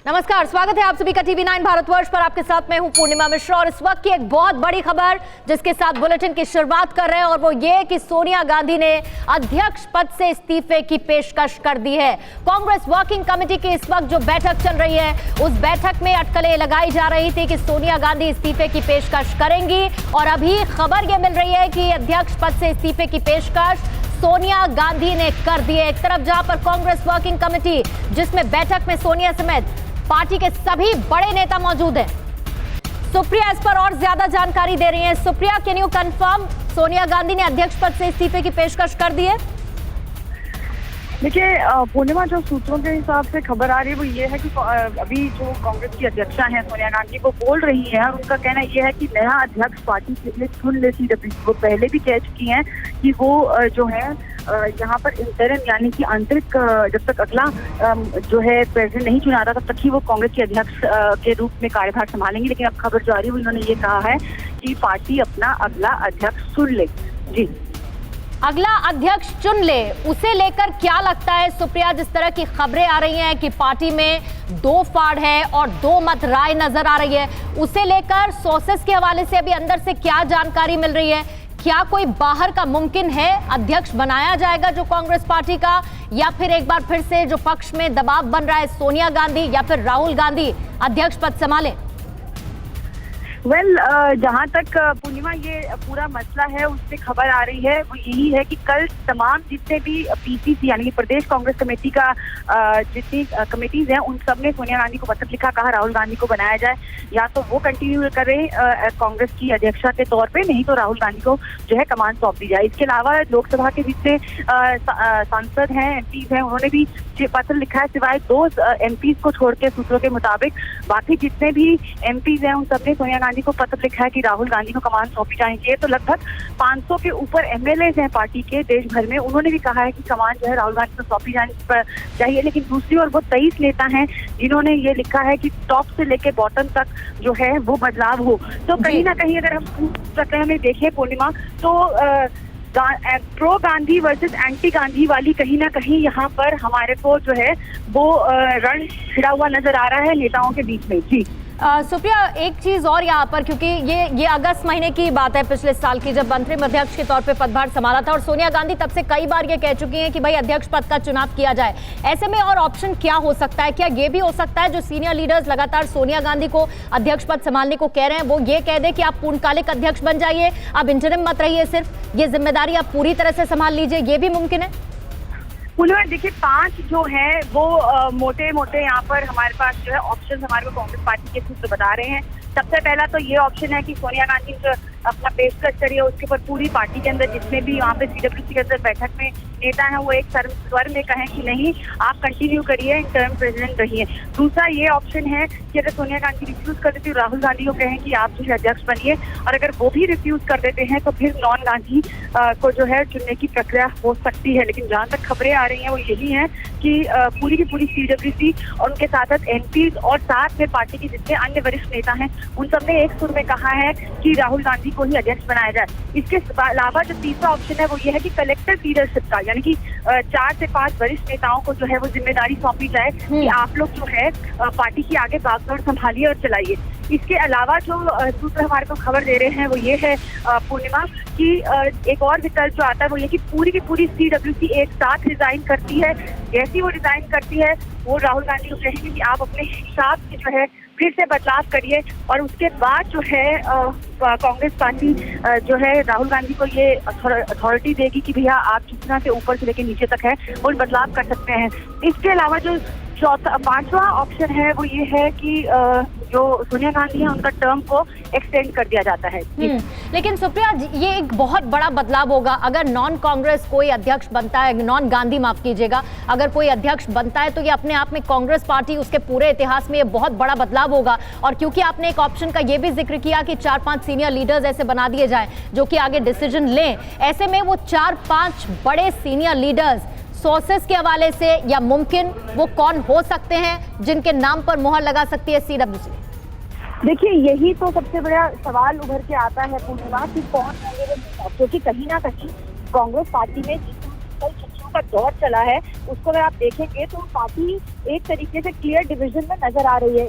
नमस्कार, स्वागत है आप सभी का टीवी9 भारतवर्ष पर। आपके साथ मैं हूं पूर्णिमा मिश्रा और इस वक्त की एक बहुत बड़ी खबर जिसके साथ बुलेटिन की शुरुआत कर रहे हैं और वो ये कि सोनिया गांधी ने अध्यक्ष पद से इस्तीफे की पेशकश कर दी है। कांग्रेस वर्किंग कमेटी की इस वक्त जो बैठक चल रही है उस बैठक में अटकलें लगाई जा रही थी कि सोनिया गांधी इस्तीफे की पेशकश करेंगी और अभी खबर यह मिल रही है कि अध्यक्ष पद से इस्तीफे की पेशकश सोनिया गांधी ने कर दी है। एक तरफ जहां पर कांग्रेस वर्किंग कमेटी जिसमें बैठक में सोनिया समेत पार्टी के सभी बड़े नेता मौजूद हैं। सुप्रिया इस पर और ज्यादा जानकारी दे रही हैं। Supriya, can you confirm Sonia Gandhi ने अध्यक्ष पद से इस्तीफे की पेशकश कर दी है? देखिए पूर्णिमा, जो सूत्रों के हिसाब से खबर आ रही है वो ये है कि अभी जो कांग्रेस की अध्यक्षा हैं सोनिया गांधी वो बोल रही हैं और उनका कहना ये है कि नया अध्यक्ष पार्टी के लिए चुन ले CWC। वो पहले भी कह चुकी हैं कि वो जो है यहाँ पर इंटरिम यानी कि आंतरिक जब तक अगला जो है प्रेसिडेंट नहीं चुना था तब तक ही वो कांग्रेस के अध्यक्ष के रूप में कार्यभार संभालेंगे। लेकिन अब खबर जो आ रही है उन्होंने ये कहा है कि पार्टी अपना अगला अध्यक्ष चुन ले। जी, अगला अध्यक्ष चुन ले, उसे लेकर क्या लगता है सुप्रिया? जिस तरह की खबरें आ रही हैं कि पार्टी में दो फाड़ है और दो मत राय नजर आ रही है, उसे लेकर सोर्सेस के हवाले से अभी अंदर से क्या जानकारी मिल रही है? क्या कोई बाहर का मुमकिन है अध्यक्ष बनाया जाएगा जो कांग्रेस पार्टी का, या फिर एक बार फिर से जो पक्ष में दबाव बन रहा है सोनिया गांधी या फिर राहुल गांधी अध्यक्ष पद संभालें? जहाँ तक पूर्णिमा ये पूरा मसला है उससे खबर आ रही है वो यही है कि कल तमाम जितने भी PCC यानी कि प्रदेश कांग्रेस कमेटी का जितनी कमेटीज हैं उन सब ने सोनिया गांधी को पत्र लिखा, कहा राहुल गांधी को बनाया जाए, या तो वो कंटिन्यू करें कांग्रेस की अध्यक्षा के तौर पे, नहीं तो राहुल गांधी को जो है कमान सौंप दी जाए। इसके अलावा लोकसभा के जितने सांसद हैं, MPs हैं, उन्होंने भी पत्र लिखा है, सिवाय 2 MPs को छोड़ के सूत्रों के मुताबिक बाकी जितने भी MPs हैं उन सब ने सोनिया गांधी को पत्र लिखा है कि राहुल गांधी को कमान सौंपी जानी चाहिए। तो लगभग 500 के ऊपर MLAs हैं पार्टी के देश भर में, उन्होंने भी कहा है कि कमान जो है राहुल गांधी को सौंपी जानी चाहिए। लेकिन दूसरी ओर वो 23 नेता हैं जिन्होंने ये लिखा है कि टॉप से लेके बॉटम तक जो है वो बदलाव हो। तो कहीं ना कहीं अगर हम प्रकरण में देखें पूर्णिमा, तो pro Gandhi versus anti Gandhi वाली कहीं ना कहीं यहाँ पर हमारे को जो है वो रण छिड़ा हुआ नजर आ रहा है नेताओं के बीच में। जी सुप्रिया, एक चीज और यहाँ पर, क्योंकि ये अगस्त महीने की बात है पिछले साल की, जब अंतरिम अध्यक्ष के तौर पे पदभार संभाला था और सोनिया गांधी तब से कई बार ये कह चुकी हैं कि भाई अध्यक्ष पद का चुनाव किया जाए। ऐसे में और ऑप्शन क्या हो सकता है? क्या ये भी हो सकता है जो सीनियर लीडर्स लगातार सोनिया गांधी को अध्यक्ष पद संभालने को कह रहे हैं वो ये कह दे कि आप पूर्णकालिक अध्यक्ष बन जाइए, अब इंटरिम मत रहिए, सिर्फ ये जिम्मेदारी आप पूरी तरह से संभाल लीजिए, ये भी मुमकिन है? पुनः देखिए 5 जो है वो मोटे मोटे यहाँ पर हमारे पास जो है ऑप्शन हमारे को कांग्रेस पार्टी के सूत्र बता रहे हैं। सबसे पहला तो ये ऑप्शन है कि सोनिया गांधी जो अपना पेशकश करिए, उसके ऊपर पूरी पार्टी के अंदर जितने भी यहाँ पे CWC के अंदर बैठक में नेता हैं वो एक स्वर में कहें कि नहीं, आप कंटिन्यू करिए, इंटरिम प्रेसिडेंट रहिए। दूसरा ये ऑप्शन है कि अगर सोनिया गांधी रिफ्यूज कर देती है राहुल गांधी को कहें कि आप जो है अध्यक्ष बनिए, और अगर वो भी रिफ्यूज कर देते हैं तो फिर नॉन गांधी को जो है चुनने की प्रक्रिया हो सकती है। लेकिन जहाँ तक खबरें आ रही हैं वो यही है कि पूरी की पूरी CWC और उनके साथ साथ MPs और साथ में पार्टी के जितने अन्य वरिष्ठ नेता हैं उन सबने एक सुर में कहा है कि राहुल गांधी को ही अध्यक्ष बनाया जाए। इसके अलावा जो तीसरा ऑप्शन है वो ये है कि कलेक्टिव लीडरशिप का, यानी कि 4 से 5 वरिष्ठ नेताओं को जो है वो जिम्मेदारी सौंपी जाए कि आप लोग जो है पार्टी की आगे बागडोर संभालिए और चलाइए। इसके अलावा जो सूत्र हमारे को खबर दे रहे हैं वो ये है पूर्णिमा कि एक और विकल्प जो आता है वो ये कि पूरी की पूरी CWC एक साथ रिजाइन करती है। जैसी वो रिजाइन करती है वो राहुल गांधी को कहेंगे कि आप अपने हिसाब से जो है फिर से बदलाव करिए, और उसके बाद जो है कांग्रेस पार्टी जो है राहुल गांधी को ये अथॉरिटी देगी कि भैया आप जितना से ऊपर से लेकर नीचे तक है वो बदलाव कर सकते हैं। इसके अलावा जो 5वां ऑप्शन है वो ये है कि जो सोनिया गांधी है उनका टर्म को एक्सटेंड कर दिया जाता है। लेकिन सुप्रिया, ये एक बहुत बड़ा बदलाव होगा अगर नॉन कांग्रेस कोई अध्यक्ष बनता है, नॉन गांधी माफ कीजिएगा, अगर कोई अध्यक्ष बनता है तो ये अपने आप में कांग्रेस पार्टी उसके पूरे इतिहास में ये बहुत बड़ा बदलाव होगा। और क्योंकि आपने एक ऑप्शन का ये भी जिक्र किया कि 4-5 सीनियर लीडर्स ऐसे बना दिए जाएं जो कि आगे डिसीजन लें, ऐसे में वो 4-5 बड़े सीनियर लीडर्स सोर्सेस के हवाले से या मुमकिन वो कौन हो सकते हैं जिनके नाम पर मुहर लगा सकती है CWC? देखिए यही तो सबसे बड़ा सवाल उभर के आता है पूर्णिमा कि कौन है, क्योंकि कहीं ना कहीं कांग्रेस पार्टी में का दौर चला है उसको अगर आप देखेंगे तो पार्टी एक तरीके से क्लियर डिवीजन में नजर आ रही है।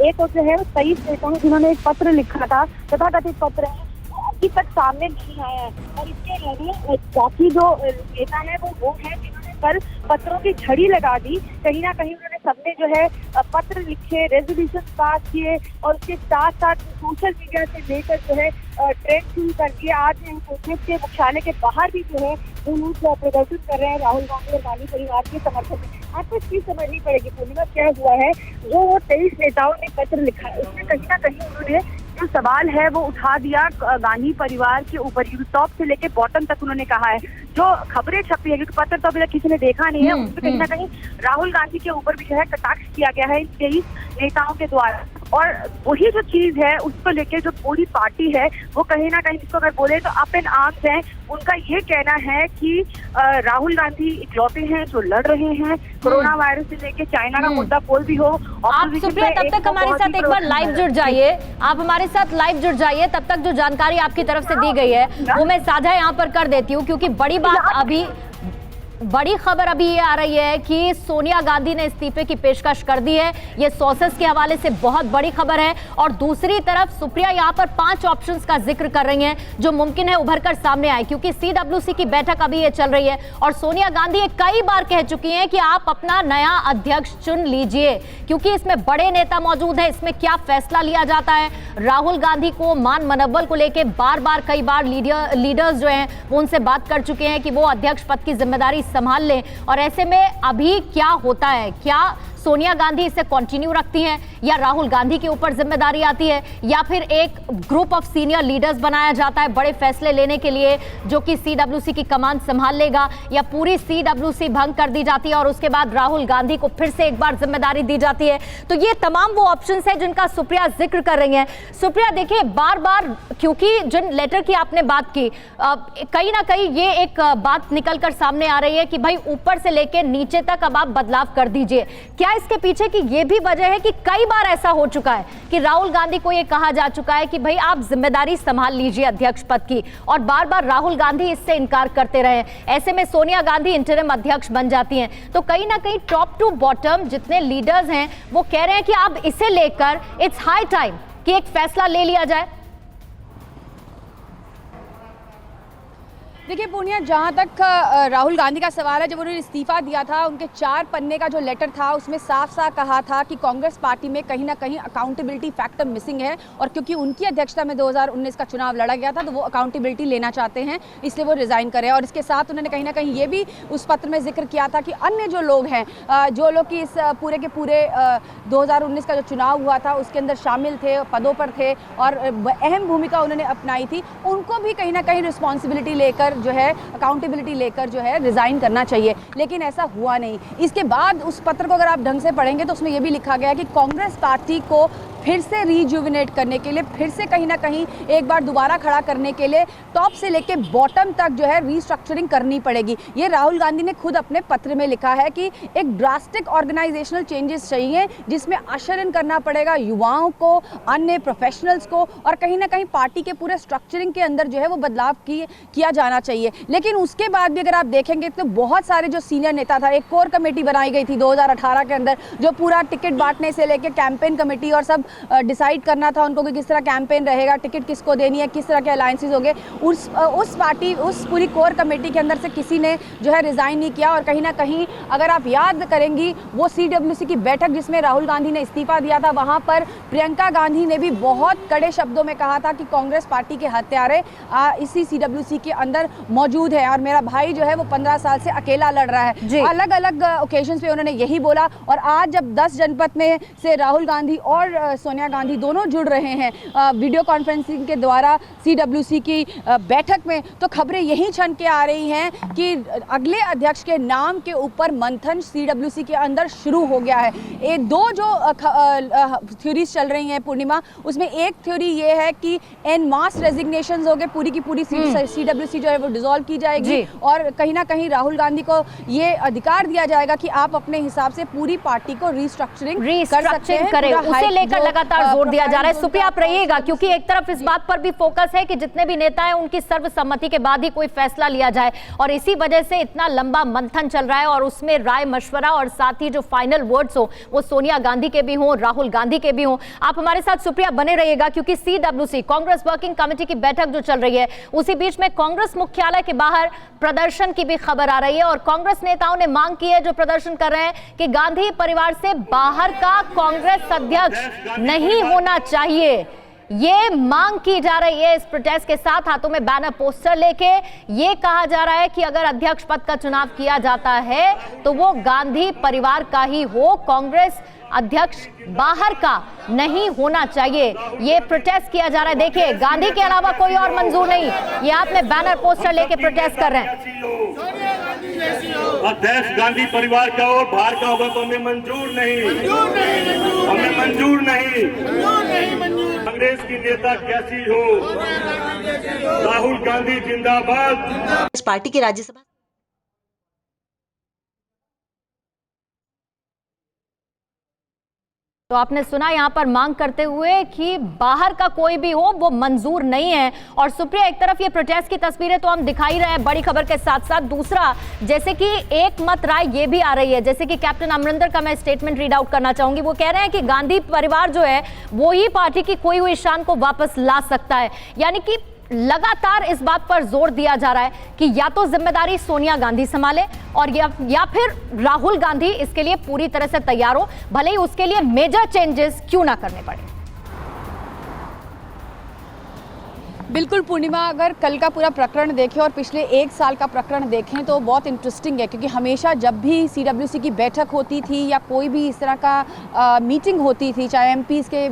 एक और जो है 23 नेताओं जिन्होंने एक पत्र लिखा था, तथाकथित पत्र है, वो अभी तक सामने नहीं आया है। और इसके अलावा बाकी जो नेता है वो है जिन्होंने कल पत्रों की झड़ी लगा दी। कहीं ना कहीं उन्होंने सबने जो है पत्र लिखे, रेजोल्यूशन पास किए और उसके साथ साथ सोशल मीडिया से लेकर जो है ट्रेंड शुरू कर दिया। आज कांग्रेस के मुख्यालय के बाहर भी जो है वो लोग प्रदर्शन कर रहे हैं राहुल गांधी और गांधी परिवार के समर्थन में। आपको इस चीज समझनी पड़ेगी पूर्णिमा क्या हुआ है। जो वो 23 नेताओं ने पत्र लिखा है उसमें कहीं ना कहीं उन्होंने जो सवाल है वो उठा दिया गांधी परिवार के ऊपर, टॉप से लेके बॉटम तक उन्होंने कहा है। जो खबरें छपी है, क्योंकि पत्र तो अभी तक किसी ने देखा नहीं है, उसमें कहीं ना कहीं राहुल गांधी के ऊपर भी जो है कटाक्ष किया गया है इन 23 नेताओं के द्वारा। और वही जो चीज है उसको लेके जो पूरी पार्टी है वो कहीं ना कहीं, इसको अगर बोले तो अप एंड आर्म्स है। उनका ये कहना है कि राहुल गांधी इकलौते हैं जो लड़ रहे हैं कोरोना वायरस से लेके चाइना का मुद्दा कोई भी हो। आप सुप्रिया तब तक हमारे साथ एक बार लाइव जुड़ जाइए, आप हमारे साथ लाइव जुड़ जाइए। तब तक जो जानकारी आपकी तरफ से दी गई है वो मैं साझा यहाँ पर कर देती हूँ, क्योंकि बड़ी खबर अभी ये आ रही है कि सोनिया गांधी ने इस्तीफे की पेशकश कर दी है। ये सोर्सेस के हवाले से बहुत बड़ी खबर है। और दूसरी तरफ सुप्रिया यहाँ पर 5 ऑप्शंस का जिक्र कर रही हैं जो मुमकिन है उभर कर सामने आए, क्योंकि CWC की बैठक अभी ये चल रही है और सोनिया गांधी ये कई बार कह चुकी हैं कि आप अपना नया अध्यक्ष चुन लीजिए, क्योंकि इसमें बड़े नेता मौजूद है। इसमें क्या फैसला लिया जाता है, राहुल गांधी को मान मनोबल को लेकर कई बार लीडर्स जो हैं वो उनसे बात कर चुके हैं कि वो अध्यक्ष पद की जिम्मेदारी संभाल लें। और ऐसे में अभी क्या होता है, क्या सोनिया गांधी इसे कंटिन्यू रखती हैं या राहुल गांधी के ऊपर जिम्मेदारी आती है, या फिर एक ग्रुप ऑफ सीनियर लीडर्स बनाया जाता है बड़े फैसले लेने के लिए जो कि CWC की कमान संभाल लेगा, या पूरी CWC भंग कर दी जाती है और उसके बाद राहुल गांधी को फिर से एक बार जिम्मेदारी दी जाती है। तो ये तमाम वो ऑप्शंस हैं जिनका सुप्रिया जिक्र कर रही हैं। सुप्रिया देखिए, बार बार क्योंकि जिन लेटर की आपने बात की, कहीं ना कहीं ये एक बात निकल कर सामने आ रही है कि भाई ऊपर से लेकर नीचे तक अब आप बदलाव कर दीजिए। क्या इसके पीछे की ये भी वजह है कि कई बार ऐसा हो चुका है कि राहुल गांधी को ये कहा जा चुका है कि भाई आप जिम्मेदारी संभाल लीजिए अध्यक्ष पद की, और बार बार राहुल गांधी इससे इनकार करते रहे। ऐसे में सोनिया गांधी इंटरिम अध्यक्ष बन जाती हैं। तो कहीं ना कहीं टॉप टू बॉटम जितने लीडर्स हैं वो कह रहे हैं कि अब इसे लेकर इट्स हाई टाइम कि एक फैसला ले लिया जाए। देखिए पूर्णिया, जहाँ तक राहुल गांधी का सवाल है, जब उन्होंने इस्तीफा दिया था उनके 4 पन्ने का जो लेटर था उसमें साफ साफ कहा था कि कांग्रेस पार्टी में कहीं ना कहीं अकाउंटेबिलिटी फैक्टर मिसिंग है, और क्योंकि उनकी अध्यक्षता में 2019 का चुनाव लड़ा गया था तो वो अकाउंटेबिलिटी लेना चाहते हैं, इसलिए वो रिज़ाइन करें। और इसके साथ उन्होंने कहीं ना कहीं ये भी उस पत्र में जिक्र किया था कि अन्य जो लोग हैं, जो लोग कि इस पूरे के पूरे 2019 का जो चुनाव हुआ था उसके अंदर शामिल थे, पदों पर थे और अहम भूमिका उन्होंने अपनाई थी, उनको भी कहीं ना कहीं रिस्पॉन्सिबिलिटी लेकर जो है अकाउंटेबिलिटी लेकर जो है रिजाइन करना चाहिए। लेकिन ऐसा हुआ नहीं। इसके बाद उस पत्र को अगर आप ढंग से पढ़ेंगे तो उसमें यह भी लिखा गया कि कांग्रेस पार्टी को फिर से रिजुविनेट करने के लिए, फिर से कहीं ना कहीं एक बार दोबारा खड़ा करने के लिए टॉप से लेके बॉटम तक जो है रीस्ट्रक्चरिंग करनी पड़ेगी। ये राहुल गांधी ने खुद अपने पत्र में लिखा है कि एक ड्रास्टिक ऑर्गेनाइजेशनल चेंजेस चाहिए जिसमें अशर इन करना पड़ेगा युवाओं को, अन्य प्रोफेशनल्स को, और कहीं ना कहीं पार्टी के पूरे स्ट्रक्चरिंग के अंदर जो है वो बदलाव किया जाना चाहिए। लेकिन उसके बाद भी अगर आप देखेंगे तो बहुत सारे जो सीनियर नेता था, एक कोर कमेटी बनाई गई थी 2018 के अंदर जो पूरा टिकट बांटने से लेकर कैंपेन कमेटी और सब डिसाइड करना था उनको कि किस तरह कैंपेन रहेगा, टिकट किसको देनी है, किस तरह के अलायंसेस होंगे। उस पूरी कोर कमेटी के अंदर से किसी ने जो है रिजाइन नहीं किया। और कहीं ना कहीं अगर आप याद करेंगी वो CWC की बैठक जिसमें राहुल गांधी ने इस्तीफा दिया था, वहां पर प्रियंका गांधी ने भी बहुत कड़े शब्दों में कहा था कि कांग्रेस पार्टी के हत्यारे इसी CWC के अंदर मौजूद है और मेरा भाई जो है वो 15 साल से अकेला लड़ रहा है। अलग अलग ओकेजन पे उन्होंने यही बोला। और आज जब 10 जनपद में से राहुल गांधी और सोनिया गांधी दोनों जुड़ रहे हैं वीडियो कॉन्फ्रेंसिंग के द्वारा CWC की बैठक में, तो खबरें यही छन के आ रही हैं कि अगले अध्यक्ष के नाम के ऊपर मंथन CWC के अंदर शुरू हो गया है। ये दो जो थ्योरीज चल रही हैं पूर्णिमा, उसमें एक थ्योरी ये है कि एन मास रेजिग्नेशंस हो गए, पूरी की पूरी CWC जो है वो डिसॉल्व की जाएगी और कहीं ना कहीं राहुल गांधी को ये अधिकार दिया जाएगा कि आप अपने हिसाब से पूरी पार्टी को रिस्ट्रक्चरिंग कर सकते हैं। उसे लेकर लगातार जोर दिया जा रहा है। सुप्रिया, आप रहिएगा, क्योंकि एक तरफ इस बात पर भी फोकस है कि जितने भी नेता हैं उनकी सर्वसम्मति के बाद ही कोई फैसला लिया जाए, और इसी वजह से इतना लंबा मंथन चल रहा है और उसमें राय मशवरा और साथ ही जो फाइनल वर्ड्स हो वो सोनिया गांधी के भी हों, राहुल गांधी के भी हों। आप हमारे साथ सुप्रिया बने रहिएगा, क्योंकि CWC कांग्रेस वर्किंग कमेटी की बैठक जो चल रही है उसी बीच में कांग्रेस मुख्यालय के बाहर प्रदर्शन की भी खबर आ रही है और कांग्रेस नेताओं ने मांग की है, जो प्रदर्शन कर रहे हैं, कि गांधी परिवार से बाहर का कांग्रेस अध्यक्ष नहीं होना चाहिए। ये मांग की जा रही है। इस प्रोटेस्ट के साथ हाथों में बैनर पोस्टर लेके ये कहा जा रहा है कि अगर अध्यक्ष पद का चुनाव किया जाता है तो वो गांधी परिवार का ही हो, कांग्रेस अध्यक्ष बाहर का नहीं होना चाहिए। ये प्रोटेस्ट किया जा रहा है। देखिए, गांधी के अलावा कोई और मंजूर नहीं। ये हाथ में बैनर पोस्टर लेके प्रोटेस्ट कर रहे हैं। अध्यक्ष गांधी परिवार का और बाहर का होगा तो हमें मंजूर नहीं, हमें मंजूर नहीं। कांग्रेस की नेता कैसी हो, राहुल गांधी जिंदाबाद। इस पार्टी के राज्यसभा तो आपने सुना यहाँ पर मांग करते हुए कि बाहर का कोई भी हो वो मंजूर नहीं है। और सुप्रिया, एक तरफ ये प्रोटेस्ट की तस्वीरें तो हम दिखाई रहे हैं बड़ी खबर के साथ साथ, दूसरा जैसे कि एक मत राय ये भी आ रही है, जैसे कि कैप्टन अमरिंदर का मैं स्टेटमेंट रीड आउट करना चाहूंगी। वो कह रहे हैं कि गांधी परिवार जो है वो ही पार्टी की खोई हुई शान को वापस ला सकता है। यानी कि लगातार इस बात पर जोर दिया जा रहा है कि या तो जिम्मेदारी सोनिया गांधी संभाले और या फिर राहुल गांधी इसके लिए पूरी तरह से तैयार हो, भले ही उसके लिए मेजर चेंजेस क्यों ना करने पड़े। बिल्कुल पूर्णिमा, अगर कल का पूरा प्रकरण देखें और पिछले एक साल का प्रकरण देखें तो बहुत इंटरेस्टिंग है, क्योंकि हमेशा जब भी CWC की बैठक होती थी या कोई भी इस तरह का मीटिंग होती थी, चाहे MPs के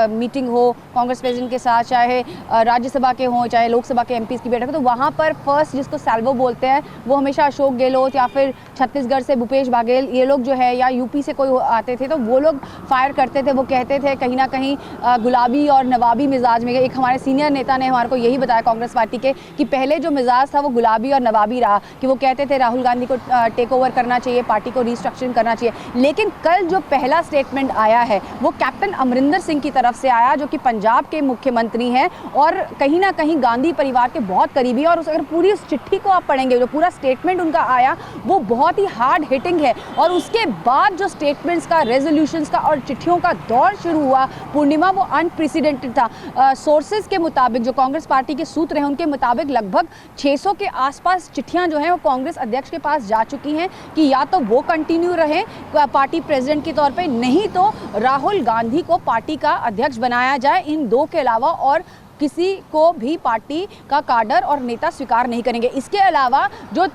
मीटिंग हो कांग्रेस प्रेसिडेंट के साथ, चाहे राज्यसभा के हों, चाहे लोकसभा के MPs की बैठक हो, तो वहाँ पर फर्स्ट जिसको सैल्वो बोलते हैं वो हमेशा अशोक गहलोत या फिर छत्तीसगढ़ से भूपेश बघेल, ये लोग जो है, या यूपी से कोई आते थे तो वो लोग फायर करते थे। वो कहते थे कहीं ना कहीं गुलाबी और नवाबी मिजाज में। एक हमारे सीनियर नेता ने हमारे को यही बताया कांग्रेस पार्टी के कि पहले जो मिजाज था वो गुलाबी और नवाबी रहा, कि वो कहते थे राहुल गांधी को टेक ओवर करना चाहिए, पार्टी को रिस्ट्रक्चरिंग करना चाहिए। लेकिन कल जो पहला स्टेटमेंट आया है वो कैप्टन अमरिंदर सिंह की तरफ से आया, जो कि पंजाब के मुख्यमंत्री हैं और कहीं ना कहीं गांधी परिवार के बहुत करीबी। और अगर पूरी उस चिट्ठी को आप पढ़ेंगे, जो पूरा स्टेटमेंट उनका आया वो बहुत ही हार्ड हिटिंग है। और उसके बाद जो स्टेटमेंट्स का, रेजोल्यूशंस का और चिट्ठियों का दौर शुरू हुआ पूर्णिमा, वो अनप्रेसिडेंटेड था। सोर्सेज के मुताबिक, जो कांग्रेस पार्टी के सूत्र हैं उनके मुताबिक, लगभग 600 के आसपास चिट्ठियां जो हैं वो कांग्रेस अध्यक्ष के पास जा चुकी हैं कि या तो वो कंटिन्यू रहें पार्टी प्रेसिडेंट के तौर पे, नहीं तो राहुल गांधी को पार्टी का अध्यक्ष बनाया जाए। इन दो के अलावा और किसी को भी पार्टी का काडर और नेता स्वीकार नहीं करेंगे। इसके अलावा जो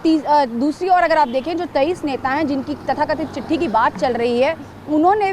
दूसरी ओर अगर आप देखें, जो 23 नेता हैं जिनकी तथाकथित चिट्ठी की बात चल रही है, उन्होंने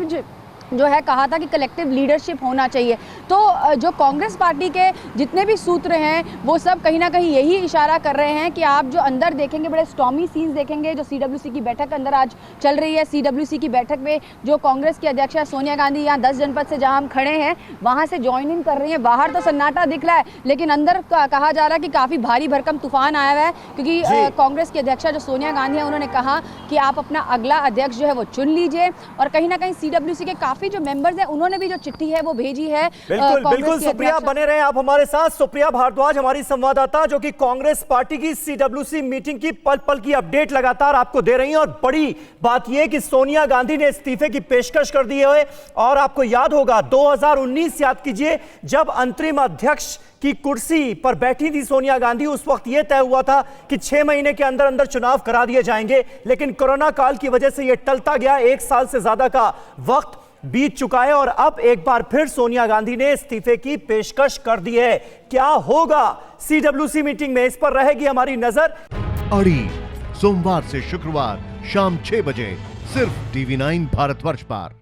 जो है कहा था कि कलेक्टिव लीडरशिप होना चाहिए। तो जो कांग्रेस पार्टी के जितने भी सूत्र हैं वो सब कहीं ना कहीं यही इशारा कर रहे हैं कि आप जो अंदर देखेंगे बड़े स्टॉर्मी सीन्स देखेंगे, जो CWC की बैठक अंदर आज चल रही है। CWC की बैठक में जो कांग्रेस की अध्यक्षा सोनिया गांधी यहाँ 10 जनपद से जहाँ हम खड़े हैं वहाँ से ज्वाइन इन कर रही हैं। बाहर तो सन्नाटा दिख रहा है, लेकिन अंदर कहा जा रहा है कि काफ़ी भारी भरकम तूफान आया हुआ है, क्योंकि कांग्रेस की अध्यक्षा जो सोनिया गांधी है उन्होंने कहा कि आप अपना अगला अध्यक्ष जो है वो चुन लीजिए। और कहीं ना कहीं CWC के काफ़ी जो मेंबर्स हैं उन्होंने भी जो चिट्ठी है वो भेजी है। बिल्कुल सुप्रिया, बने रहे आप हमारे साथ। सुप्रिया भारद्वाज हमारी संवाददाता, जो कि कांग्रेस पार्टी की CWC मीटिंग की पल पल की अपडेट लगातार आपको दे रही हैं। और बड़ी बात यह कि सोनिया गांधी ने इस्तीफे की पेशकश कर दी है। और आपको याद होगा 2019, याद कीजिए, जब अंतरिम अध्यक्ष की कुर्सी पर बैठी थी सोनिया गांधी, उस वक्त यह तय हुआ था कि 6 महीने के अंदर अंदर चुनाव करा दिए जाएंगे। लेकिन कोरोना काल की वजह से यह टलता गया। 1 साल से ज्यादा का वक्त बीत चुका है और अब एक बार फिर सोनिया गांधी ने इस्तीफे की पेशकश कर दी है। क्या होगा CWC मीटिंग में, इस पर रहेगी हमारी नजर। अड़ी सोमवार से शुक्रवार शाम 6 बजे सिर्फ TV9 भारतवर्ष पर।